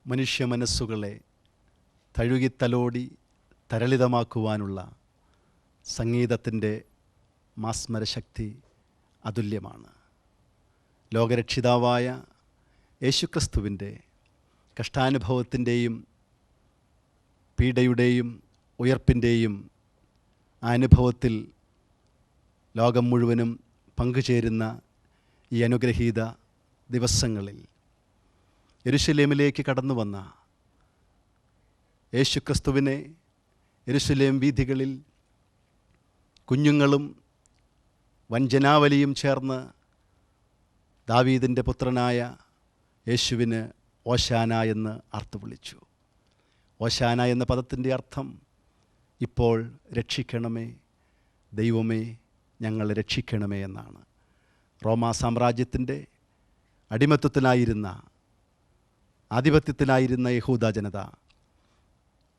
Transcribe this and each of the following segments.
മനുഷ്യ മനസ്സുകളെ തഴുകിത്തലോടി തരളിതമാക്കുവാനുള്ള സംഗീതത്തിൻ്റെ മാസ്മരശക്തി അതുല്യമാണ്. ലോകരക്ഷിതാവായ യേശുക്രിസ്തുവിൻ്റെ കഷ്ടാനുഭവത്തിൻ്റെയും പീഡയുടെയും ഉയർപ്പിൻ്റെയും ആ അനുഭവത്തിൽ ലോകം മുഴുവനും പങ്കുചേരുന്ന ഈ അനുഗ്രഹീത ദിവസങ്ങളിൽ യെരുശലേമിലേക്ക് കടന്നു വന്ന യേശുക്രിസ്തുവിനെ യെരുശലേം വീഥികളിൽ കുഞ്ഞുങ്ങളും വഞ്ചനാവലിയും ചേർന്ന് ദാവീദിൻ്റെ പുത്രനായ യേശുവിന് ഓശാന എന്ന് ആർത്തുവിളിച്ചു. ഓശാന എന്ന പദത്തിൻ്റെ അർത്ഥം ഇപ്പോൾ രക്ഷിക്കണമേ, ദൈവമേ ഞങ്ങളെ രക്ഷിക്കണമേ എന്നാണ്. റോമാ സാമ്രാജ്യത്തിൻ്റെ അടിമത്വത്തിലായിരുന്ന, ആധിപത്യത്തിലായിരുന്ന യഹൂദ ജനത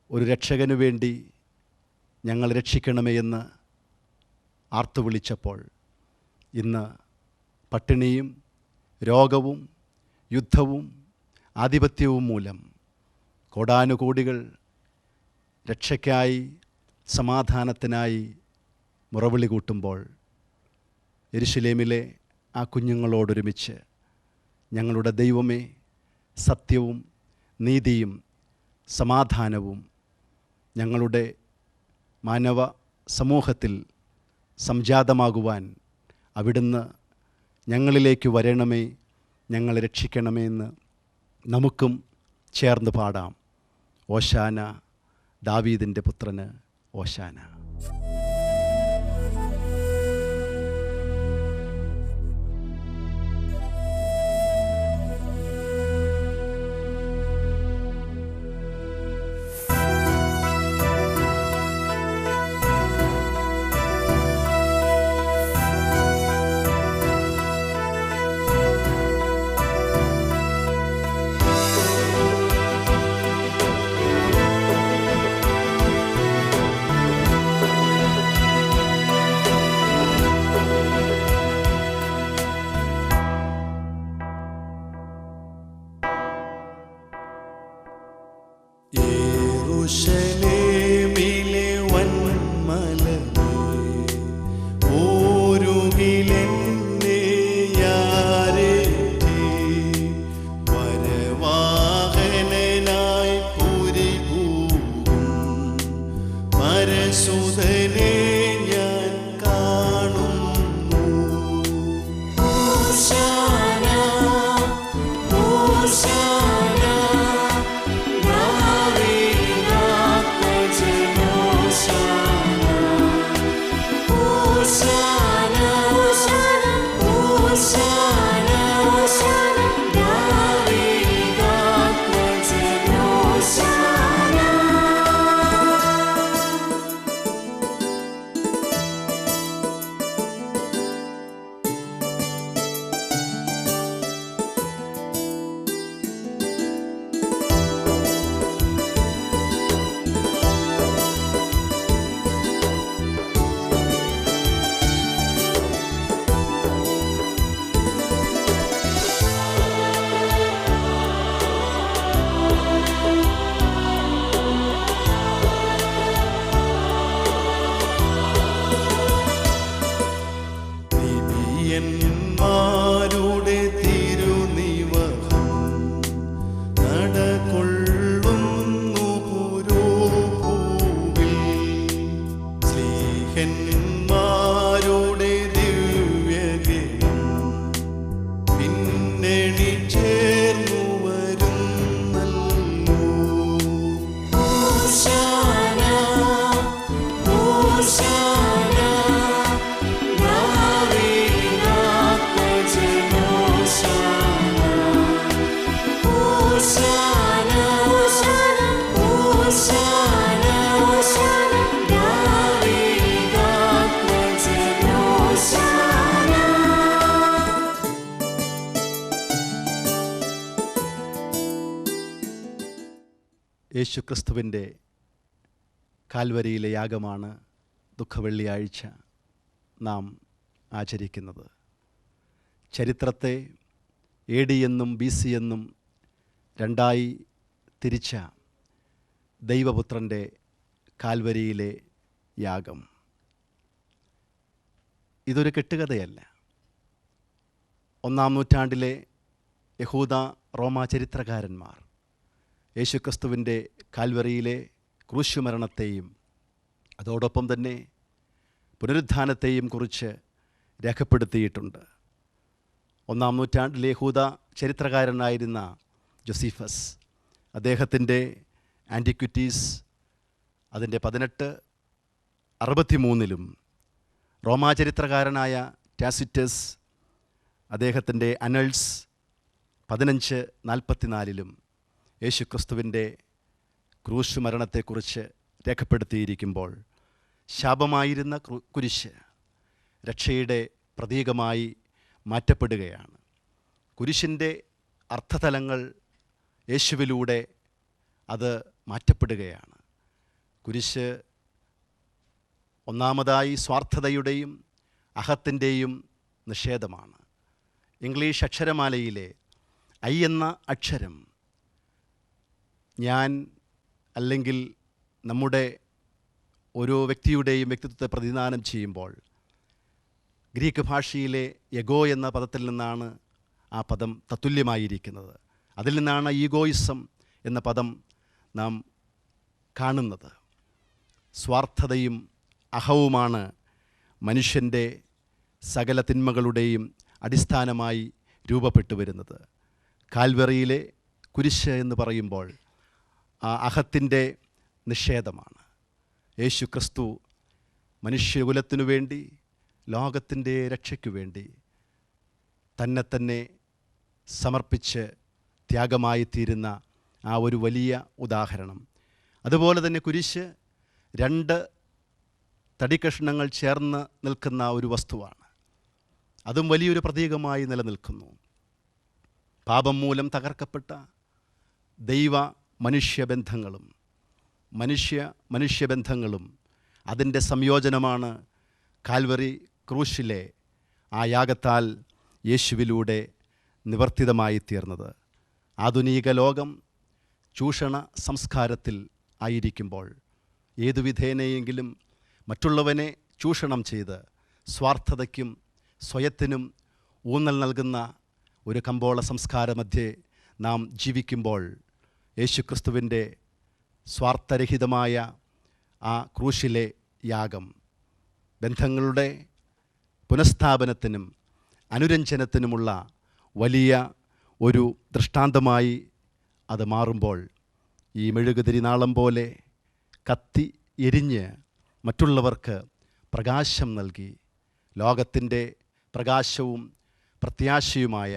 ഒരു രക്ഷകനു വേണ്ടി ഞങ്ങൾ രക്ഷിക്കണമേ എന്ന് ആർത്തുവിളിച്ചപ്പോൾ ഇന്ന് പട്ടിണിയും രോഗവും യുദ്ധവും ആധിപത്യവും മൂലം കോടാനുകോടികൾ രക്ഷയ്ക്കായി സമാധാനത്തിനായി മുറവിളി കൂട്ടുമ്പോൾ യെരുശലേമിലെ ആ കുഞ്ഞുങ്ങളോടൊരുമിച്ച് ഞങ്ങളുടെ ദൈവമേ, സത്യവും നീതിയും സമാധാനവും ഞങ്ങളുടെ മാനവ സമൂഹത്തിൽ സംജാതമാകുവാൻ അവിടുന്ന് ഞങ്ങളിലേക്ക് വരണമേ, ഞങ്ങളെ രക്ഷിക്കണമേ എന്ന് നമുക്കും ചേർന്ന് പാടാം. ഓശാന, ദാവീദിൻ്റെ പുത്രന് ഓശാന. യെരൂശലേമിലെ വന്മലമേ, ഓരുകിലെന്നെ യാരേറ്റി, വരവാഹനനായി പുരിഭൂവും പരസുതനെ ഞാൻ കാണുന്നു. ഹോശാന, ഹോശാന, ന്മാരുടെ തിരുനിവഹം നടകൊള്ളുന്നു പുരോഭൂവിൽ, സ്ലീഹന്മാരുടെ ദിവ്യഗീതം പിന്നണി ചേർന്നു വരുന്നല്ലോ. ഹോശാന, ഹോശാന, യേശുക്രിസ്തുവിൻ്റെ കാൽവരിയിലെ യാഗമാണ് ദുഃഖവെള്ളിയാഴ്ച നാം ആചരിക്കുന്നത്. ചരിത്രത്തെ AD എന്നും BC എന്നും രണ്ടായി തിരിച്ച ദൈവപുത്രൻ്റെ കാൽവരിയിലെ യാഗം. ഇതൊരു കെട്ടുകഥയല്ല. 1-ാം നൂറ്റാണ്ടിലെ യഹൂദ റോമാ ചരിത്രകാരന്മാർ യേശുക്രിസ്തുവിൻ്റെ കാൽവരിയിലെ ക്രൂശുമരണത്തെയും അതോടൊപ്പം തന്നെ പുനരുത്ഥാനത്തെയും കുറിച്ച് രേഖപ്പെടുത്തിയിട്ടുണ്ട്. 1-ാം നൂറ്റാണ്ടിലെ യഹൂദ ചരിത്രകാരനായിരുന്ന ജോസീഫസ് അദ്ദേഹത്തിൻ്റെ ആൻറ്റിക്വിറ്റീസ് അതിൻ്റെ 1863 റോമാ ചരിത്രകാരനായ ടാസിറ്റസ് അദ്ദേഹത്തിൻ്റെ അനൾസ് 1544 യേശുക്രിസ്തുവിൻ്റെ ക്രൂശ് മരണത്തെക്കുറിച്ച് രേഖപ്പെടുത്തിയിരിക്കുമ്പോൾ ശാപമായിരുന്ന കുരിശ് രക്ഷയുടെ പ്രതീകമായി മാറ്റപ്പെടുകയാണ്. കുരിശിൻ്റെ അർത്ഥതലങ്ങൾ യേശുവിലൂടെ അത് മാറ്റപ്പെടുകയാണ്. കുരിശ് ഒന്നാമതായി സ്വാർത്ഥതയുടെയും അഹത്തിൻ്റെയും നിഷേധമാണ്. ഇംഗ്ലീഷ് അക്ഷരമാലയിലെ ഐ എന്ന അക്ഷരം ഞാൻ അല്ലെങ്കിൽ നമ്മുടെ ഓരോ വ്യക്തിയുടെയും വ്യക്തിത്വത്തെ പ്രതിനിധാനം ചെയ്യുമ്പോൾ ഗ്രീക്ക് ഭാഷയിലെ എഗോ എന്ന പദത്തിൽ നിന്നാണ് ആ പദം തത്തുല്യമായിരിക്കുന്നത്. അതിൽ നിന്നാണ് ഈഗോയിസം എന്ന പദം നാം കാണുന്നത്. സ്വാർത്ഥതയും അഹവുമാണ് മനുഷ്യൻ്റെ സകല തിന്മകളുടെയും അടിസ്ഥാനമായി രൂപപ്പെട്ടു വരുന്നത്. കാൽവറിയിലെ കുരിശ് എന്ന് പറയുമ്പോൾ ആ അഹത്തിൻ്റെ നിഷേധമാണ്. യേശു ക്രിസ്തു മനുഷ്യകുലത്തിനു വേണ്ടി, ലോകത്തിൻ്റെ രക്ഷയ്ക്കു വേണ്ടി തന്നെ സമർപ്പിച്ച് ത്യാഗമായി തീരുന്ന ആ ഒരു വലിയ ഉദാഹരണം. അതുപോലെ തന്നെ കുരിശ് 2 തടിക്കഷ്ണങ്ങൾ ചേർന്ന് നിൽക്കുന്ന ഒരു വസ്തുവാണ്. അതും വലിയൊരു പ്രതീകമായി നിലനിൽക്കുന്നു. പാപം മൂലം തകർക്കപ്പെട്ട ദൈവ മനുഷ്യബന്ധങ്ങളും മനുഷ്യബന്ധങ്ങളും അതിൻ്റെ സംയോജനമാണ് കാൽവറി ക്രൂശിലെ ആ യാഗത്താൽ യേശുവിലൂടെ നിവർത്തിതമായി തീർന്നത്. ആധുനിക ലോകം ചൂഷണ സംസ്കാരത്തിൽ ആയിരിക്കുമ്പോൾ ഏതുവിധേനയെങ്കിലും മറ്റുള്ളവനെ ചൂഷണം ചെയ്ത് സ്വാർത്ഥതയ്ക്കും സ്വയത്തിനും ഊന്നൽ നൽകുന്ന ഒരു കമ്പോള സംസ്കാരമധ്യേ നാം ജീവിക്കുമ്പോൾ യേശുക്രിസ്തുവിൻ്റെ സ്വാർത്ഥരഹിതമായ ആ ക്രൂശിലെ യാഗം ബന്ധങ്ങളുടെ പുനഃസ്ഥാപനത്തിനും അനുരഞ്ജനത്തിനുമുള്ള വലിയ ഒരു ദൃഷ്ടാന്തമായി അത് മാറുമ്പോൾ ഈ മെഴുകുതിരി നാളം പോലെ കത്തി എരിഞ്ഞ് മറ്റുള്ളവർക്ക് പ്രകാശം നൽകി ലോകത്തിൻ്റെ പ്രകാശവും പ്രത്യാശയുമായ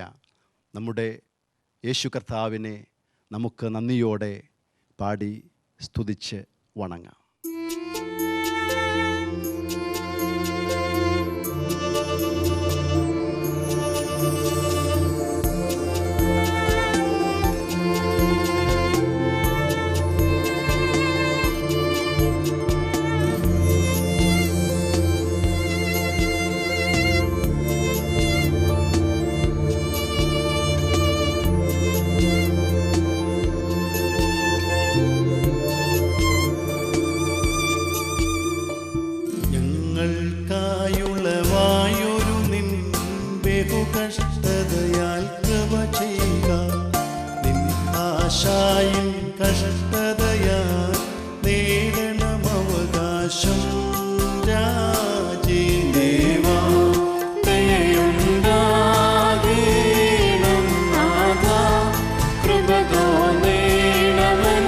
നമ്മുടെ യേശു കർത്താവിനെ നമുക്ക് നന്ദിയോടെ പാടി സ്തുതിച്ച് വണങ്ങാം. ഞങ്ങൾക്കായുളവായൊരു നിൻ ബഹുകഷ്ടതയാൽ കൃപ ചെയ്യുക. നിൻ ആശായും കഷ്ടതയാൽ നേടണം അവകാശം. രാജീദേവാ ദയയുണ്ടാകേണം നാഥാ, കൃപ തോന്നേണമെന്താ.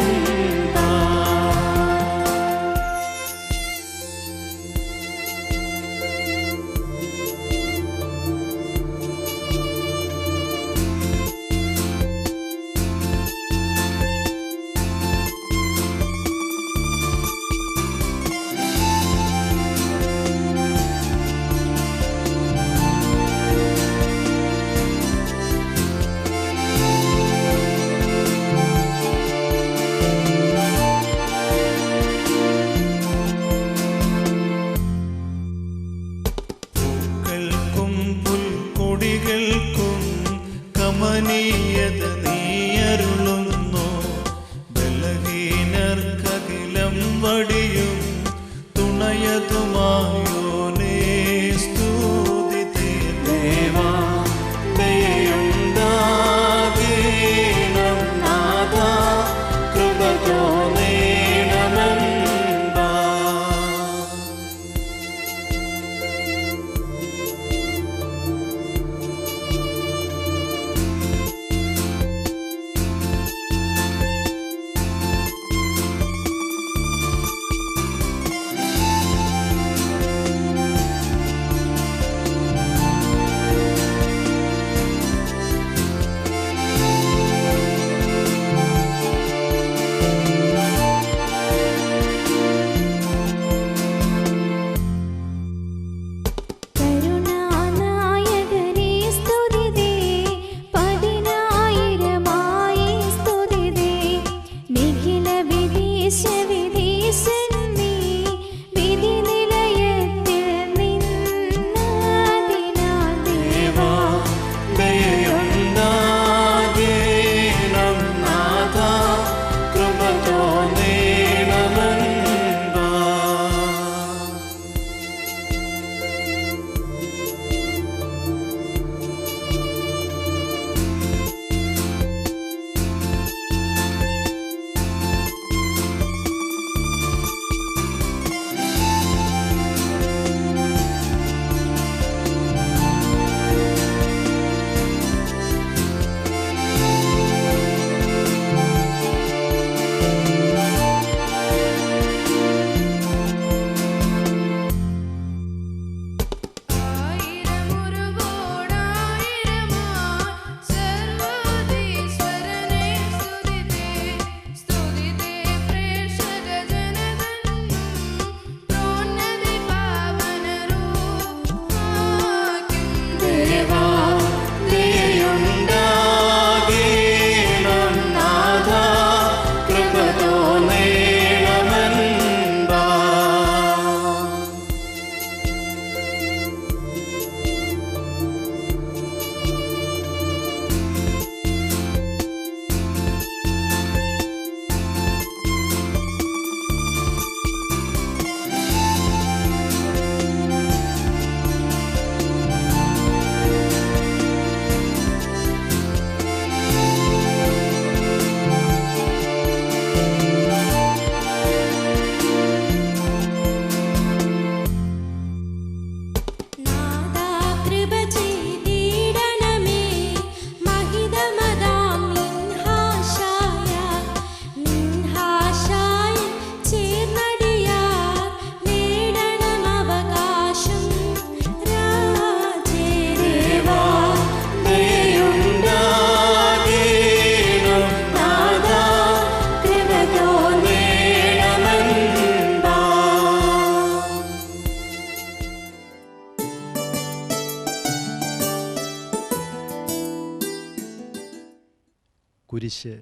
കുരിശ്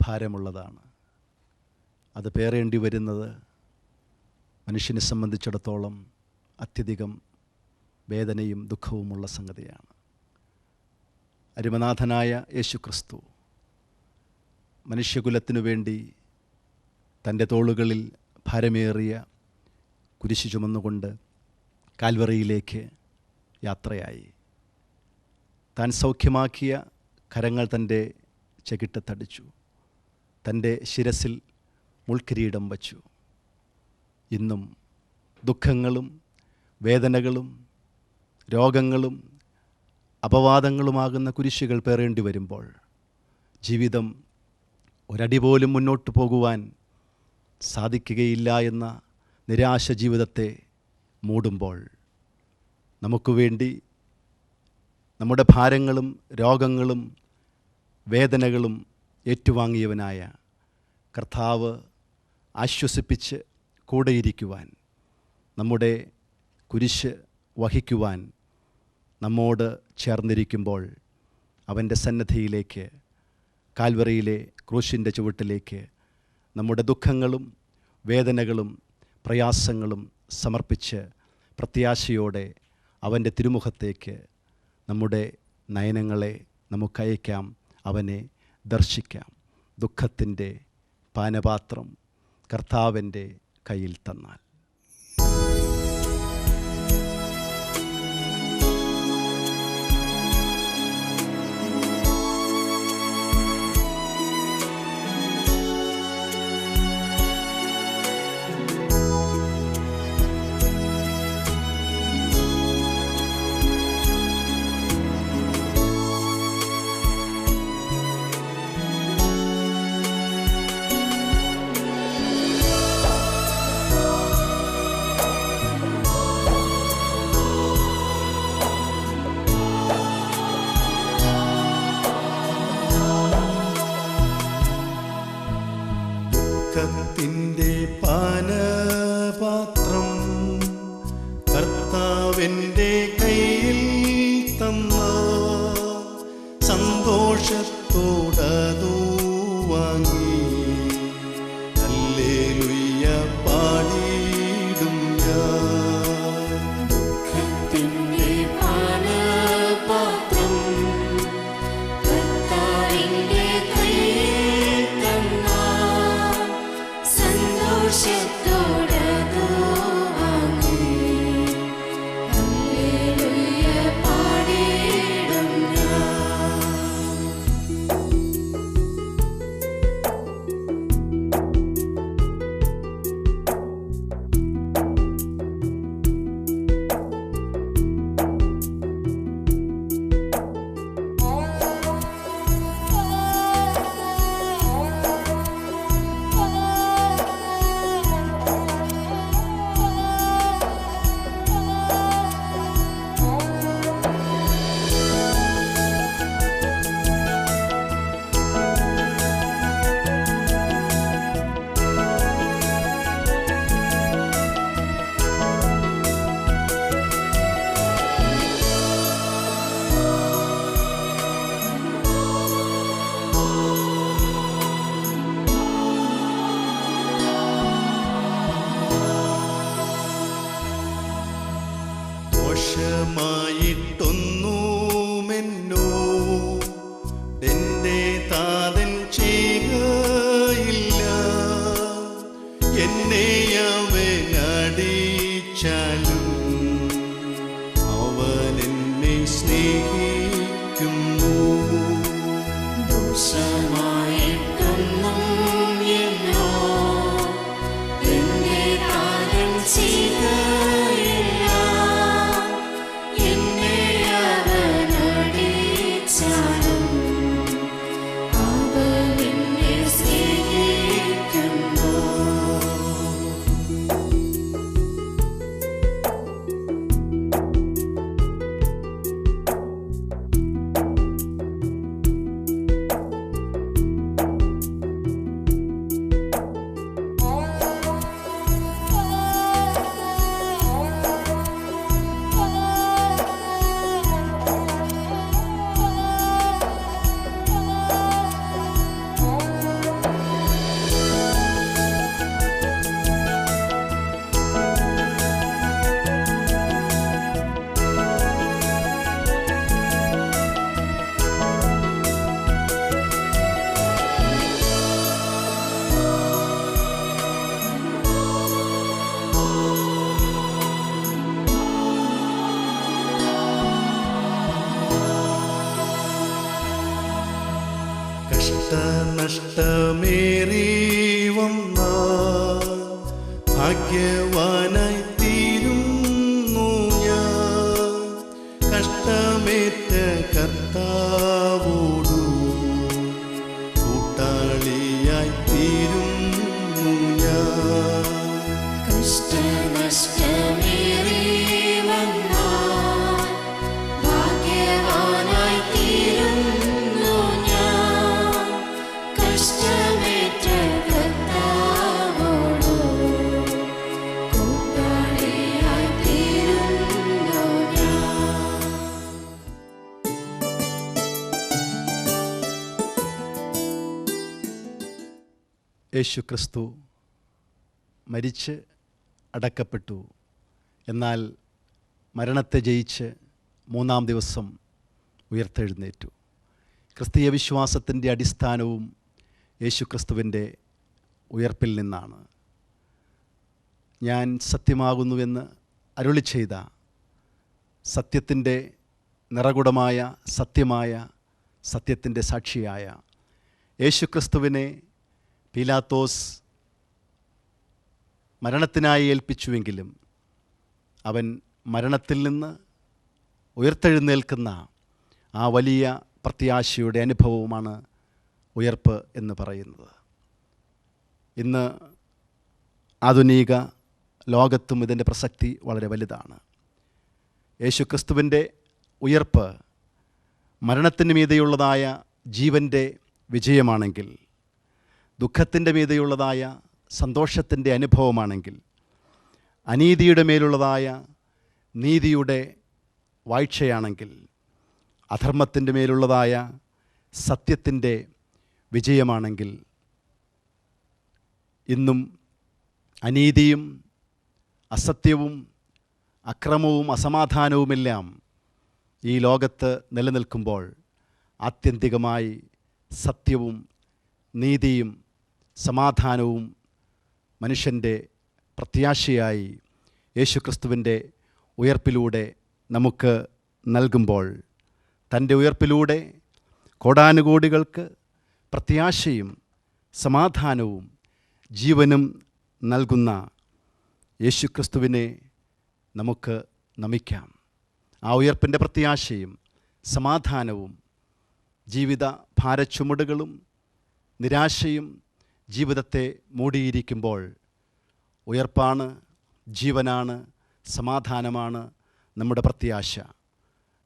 ഭാരമുള്ളതാണ്. അത് പേറേണ്ടി വരുന്നത് മനുഷ്യനെ സംബന്ധിച്ചിടത്തോളം അത്യധികം വേദനയും ദുഃഖവുമുള്ള സംഗതിയാണ്. അരുമനാഥനായ യേശുക്രിസ്തു മനുഷ്യകുലത്തിനു വേണ്ടി തൻ്റെ തോളുകളിൽ ഭാരമേറിയ കുരിശ് ചുമന്നുകൊണ്ട് കാൽവറിയിലേക്ക് യാത്രയായി. താൻ സൗഖ്യമാക്കിയ കരങ്ങൾ തൻ്റെ ചെകിട്ടത്തടിച്ചു, തൻ്റെ ശിരസിൽ മുൾക്കിരീടം വച്ചു. ഇന്നും ദുഃഖങ്ങളും വേദനകളും രോഗങ്ങളും അപവാദങ്ങളുമാകുന്ന കുരിശുകൾ പേറേണ്ടി വരുമ്പോൾ, ജീവിതം ഒരടി പോലും മുന്നോട്ട് പോകുവാൻ സാധിക്കുകയില്ല എന്ന നിരാശ ജീവിതത്തെ മൂടുമ്പോൾ, നമുക്ക് വേണ്ടി നമ്മുടെ ഭാരങ്ങളും രോഗങ്ങളും വേദനകളും ഏറ്റുവാങ്ങിയവനായ കർത്താവ് ആശ്വസിപ്പിച്ച് കൂടെയിരിക്കുവാൻ, നമ്മുടെ കുരിശ് വഹിക്കുവാൻ നമ്മോട് ചേർന്നിരിക്കുമ്പോൾ, അവൻ്റെ സന്നദ്ധിയിലേക്ക്, കാൽവറിയിലെ ക്രൂശിൻ്റെ ചുവട്ടിലേക്ക് നമ്മുടെ ദുഃഖങ്ങളും വേദനകളും പ്രയാസങ്ങളും സമർപ്പിച്ച് പ്രത്യാശയോടെ അവൻ്റെ തിരുമുഖത്തേക്ക് നമ്മുടെ നയനങ്ങളെ നമുക്കയക്കാം, അവനെ ദർശിക്കാം. ദുഃഖത്തിൻ്റെ പാനപാത്രം കർത്താവിൻ്റെ കയ്യിൽ തന്നാൽ. ദുഃഖത്തിൻ്റെ പാനപാത്രം കർത്താവിൻ്റെ കയ്യിൽ തന്ന സന്തോഷത്തോടതു വാങ്ങി ഹല്ലേലൂയ പാടിയിടും ഞാൻ. ദുഃഖത്തിൻ്റെ പാനപാത്രം കർത്താവിൻ്റെ കയ്യിൽ തന്ന സന്തോഷത്തോടതു വാങ്ങി ഹല്ലേലൂയ പാടിയിടും ഞാൻ. ദോഷമായിട്ടൊന്നുമെന്നോ എന്റെ താതൻ ചെയ്യുകയില്ല. എന്നെ അവൻ അടിച്ചാലും അവൻ എന്നെ സ്നേഹിക്കുന്നു. ദോഷമായിട്ടൊന്നും എന്നോ എന്നെ താതൻ ചെയ്യുകയില്ല. എന്നെ അവൻ അടിച്ചാലും അവൻ എന്നെ സ്നേഹിക്കുന്നു. കഷ്ടമേറി വന്നാൽ ഭാഗ്യവാനായി തീരുന്നു ഞാൻ. കഷ്ടമേറ്റ കർത്താവോടു കൂട്ടാളിയായി തീരുന്നു ഞാൻ. കഷ്ടനഷ്ടമേറി വന്നാൽ ഭാഗ്യവാനായി തീരുന്നു ഞാൻ. കഷ്ടമേറ്റ കർത്താവോടു കൂട്ടാളിയായി തീരുന്നു ഞാൻ. യേശുക്രിസ്തു മരിച്ച് അടക്കപ്പെട്ടു. എന്നാൽ മരണത്തെ ജയിച്ച് മൂന്നാം ദിവസം ഉയർത്തെഴുന്നേറ്റു. ക്രിസ്തീയ വിശ്വാസത്തിൻ്റെ അടിസ്ഥാനവും യേശുക്രിസ്തുവിൻ്റെ ഉയർപ്പിൽ നിന്നാണ്. ഞാൻ സത്യമാകുന്നുവെന്ന് അരുളി ചെയ്ത സത്യത്തിൻ്റെ നിറകുടമായ സത്യമായ സത്യത്തിൻ്റെ സാക്ഷിയായ യേശുക്രിസ്തുവിനെ പീലാത്തോസ് മരണത്തിനായി ഏൽപ്പിച്ചുവെങ്കിലും അവൻ മരണത്തിൽ നിന്ന് ഉയർത്തെഴുന്നേൽക്കുന്ന ആ വലിയ പ്രത്യാശയുടെ അനുഭവവുമാണ് ഉയർപ്പ് എന്ന് പറയുന്നത്. ഇന്ന് ആധുനിക ലോകത്തും ഇതിൻ്റെ പ്രസക്തി വളരെ വലുതാണ്. യേശുക്രിസ്തുവിൻ്റെ ഉയർപ്പ് മരണത്തിന് മീതെയുള്ളതായ ജീവൻ്റെ വിജയമാണെങ്കിൽ, ദുഃഖത്തിൻ്റെ മീതെയുള്ളതായ സന്തോഷത്തിൻ്റെ അനുഭവമാണെങ്കിൽ, അനീതിയുടെ മേലുള്ളതായ നീതിയുടെ വാഴ്ചയാണെങ്കിൽ, അധർമ്മത്തിൻ്റെ മേലുള്ളതായ സത്യത്തിൻ്റെ വിജയമാണെങ്കിൽ, ഇന്നും അനീതിയും അസത്യവും അക്രമവും അസമാധാനവുമെല്ലാം ഈ ലോകത്ത് നിലനിൽക്കുമ്പോൾ ആത്യന്തികമായി സത്യവും നീതിയും സമാധാനവും മനുഷ്യൻ്റെ പ്രത്യാശയായി യേശുക്രിസ്തുവിൻ്റെ ഉയർപ്പിലൂടെ നമുക്ക് നൽകുമ്പോൾ, തൻ്റെ ഉയർപ്പിലൂടെ കോടാനുകോടികൾക്ക് പ്രത്യാശയും സമാധാനവും ജീവനും നൽകുന്ന യേശുക്രിസ്തുവിനെ നമുക്ക് നമിക്കാം. ആ ഉയർപ്പിൻ്റെ പ്രത്യാശയും സമാധാനവും ജീവിത ഭാരച്ചുമടുകളും നിരാശയും ജീവിതത്തെ മൂടിയിരിക്കുമ്പോൾ, ഉയർപ്പാണ്, ജീവനാണ്, സമാധാനമാണ് നമ്മുടെ പ്രത്യാശ.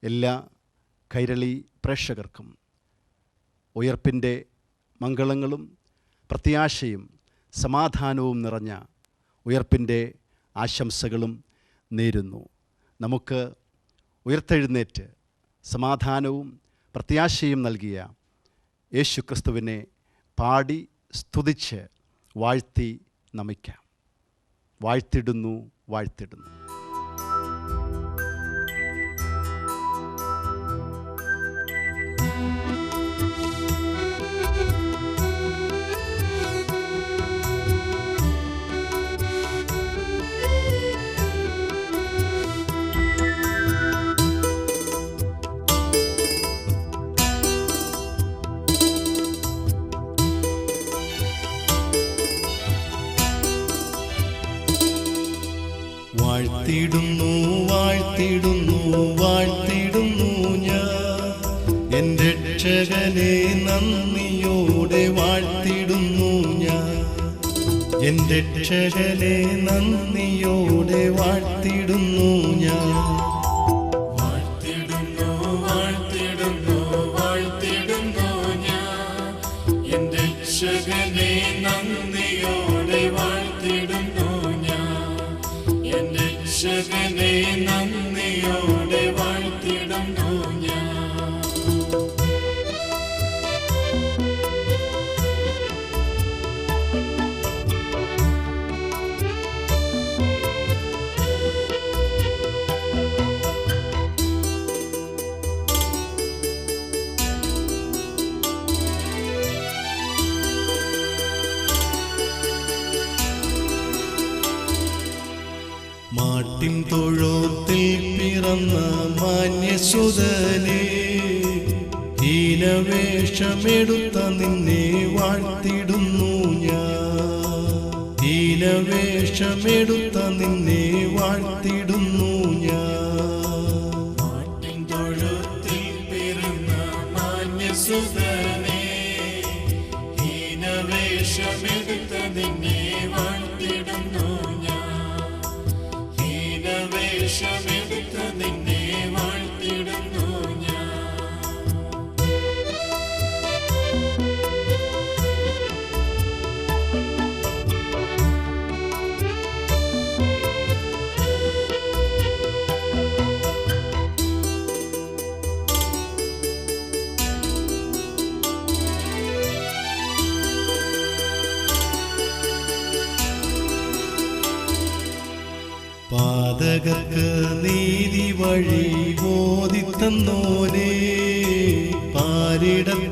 എല്ലാ കൈരളി പ്രേക്ഷകർക്കും ഉയർപ്പിൻ്റെ മംഗളങ്ങളും പ്രത്യാശയും സമാധാനവും നിറഞ്ഞ ഉയർപ്പിൻ്റെ ആശംസകളും നേരുന്നു. നമുക്ക് ഉയർത്തെഴുന്നേറ്റ് സമാധാനവും പ്രത്യാശയും നൽകിയ യേശുക്രിസ്തുവിനെ പാടി സ്തുതിച്ച് വാഴ്ത്തി നമിക്കാം. വാഴ്ത്തിടുന്നു, വാഴ്ത്തിടുന്നു. വാഴ്ത്തിടുന്നു, വാഴ്ത്തിടുന്നു, വാഴ്ത്തിടുന്നു ഞാൻ എൻ്റെ രക്ഷകനെ നന്ദിയോടെ വാഴ്ത്തിടുന്നു ഞാൻ. എൻ്റെ രക്ഷകനെ നന്ദിയോടെ വാഴ്ത്തിടുന്നു ഞാൻ. വാഴ്ത്തിടുന്നു, വാഴ്ത്തിടുന്നു, വാഴ്ത്തിടുന്നു ഞാൻ. എൻ്റെ രക്ഷകനെ നന്ദിയോടെ വാഴ്ത്തിടുന്നു ഞാൻ. എൻ്റെ രക്ഷകനെ നന്ദിയോടെ വാഴ്ത്തിടുന്നു ഞാൻ. മാട്ടിൻ തൊഴുത്തിൽ പിറന്ന മാന്യസുതനെ, ഈ ഹീനവേഷമെടുത്ത നിന്നെ വാഴ്ത്തിടുന്നു ഞാൻ. ഹീനവേഷമെടുത്ത നിന്നെ വാഴ്ത്തിടുന്നു ഞാൻ. ആട്ടിൻ തൊഴുത്തിൽ പിറന്ന മാന്യസുതനേ, ഹീനവേഷമെടുത്ത നിന്നെ വാഴ്ത്തിടുന്നു ഞാൻ. ഹീനവേഷമെടുത്ത നിന്നെ വാഴ്ത്തിടുന്നു ഞാൻ. പാതകർക്ക് നീതി വഴി ബോധിത്തന്നോനേ, പാരിടത്തിൽ